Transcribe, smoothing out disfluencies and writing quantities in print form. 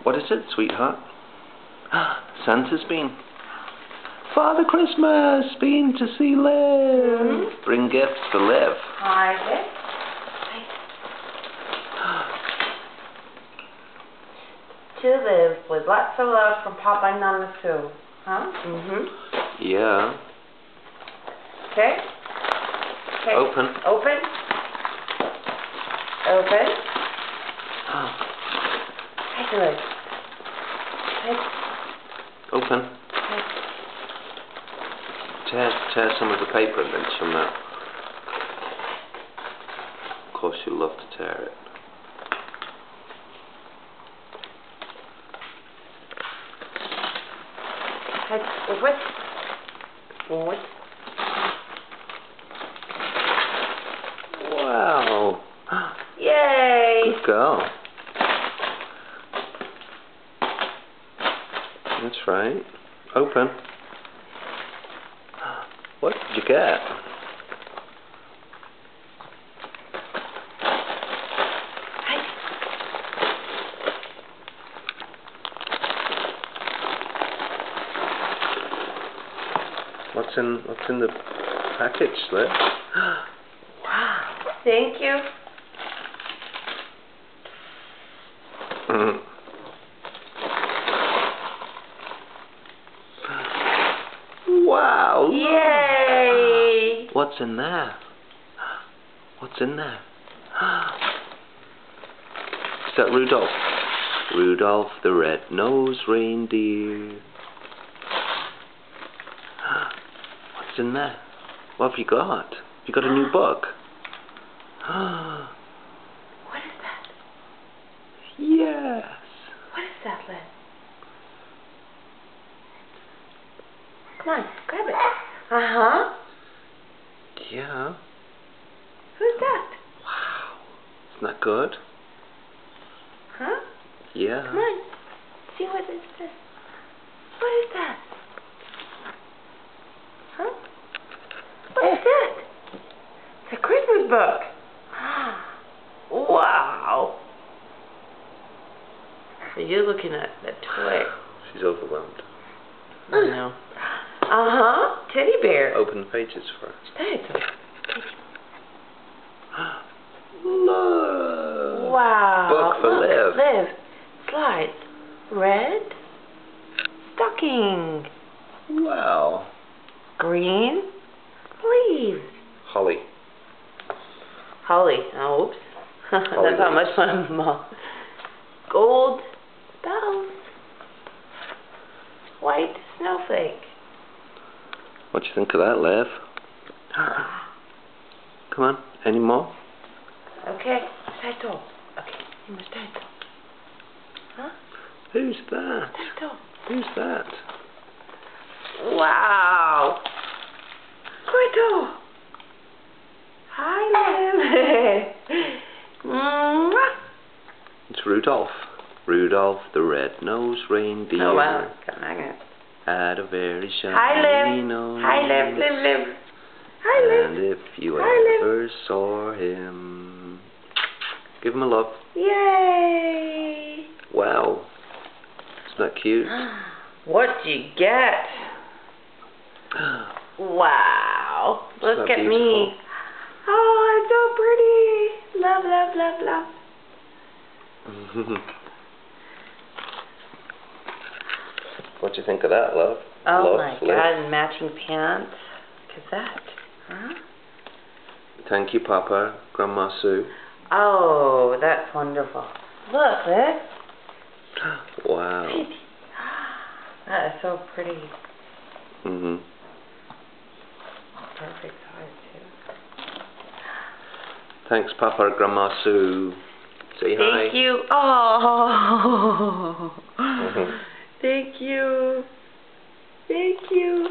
What is it, sweetheart? Santa's been. Father Christmas, been to see Liv. Bring gifts for Liv. Hi, Liv. To Liv with lots of love from Papa and Mama Sue. Huh? Yeah. Okay. Open. Open. Open. Take a look. Open. Tear some of the paper and then some out. Of course you love to tear it. Forward. Wow. Yay! Good girl. That's right. Open. What did you get? What's in the package, Liv? Wow. Thank you. Wow. Yay! What's in there? What's in there? Is that Rudolph? Rudolph the red-nosed reindeer. What's in there? What have you got? You got a new book? What is that? Yes. What is that, Liv? Come on, grab it. Uh-huh. Yeah. Who's that? Wow. Isn't that good? Huh? Yeah. Come on. See what is this? What is that? Huh? What is that? It's a Christmas book. Wow. So you're looking at the toy. She's overwhelmed. I know. Uh-huh. Teddy bear. Open the pages for us. Look. Look. Wow. Book for Liv. Liv. Slides. Red. Stocking. Wow. Green. Leaves. Holly. Holly. Oh, oops. That's not much fun, Mom. Gold bells. White snowflake. What do you think of that, Liv? Come on. Any more? Okay. Taito. Okay. You must taito. Huh? Who's that? Taito. Who's that? Wow. Taito. Hi, Liv. It's Rudolph. Rudolph the red-nosed reindeer. Oh, wow. Got magnets. Had a very shiny Hi, Liv. nose. Hi, Liv. Hi, Liv. And if you Hi, ever saw him, give him a love. Yay! Wow. Isn't that cute? What'd you get? Wow. Look at me. Oh, it's so pretty. Love, love, love, love. What do you think of that, love? Oh love, my God, and matching pants. Look at that. Huh? Thank you, Papa, Grandma Sue. Oh, that's wonderful. Look, Liv. Wow. That is so pretty. Mhm. Perfect size, too. Thanks, Papa, Grandma Sue. Say hi. Thank you. Oh. Thank you. Thank you.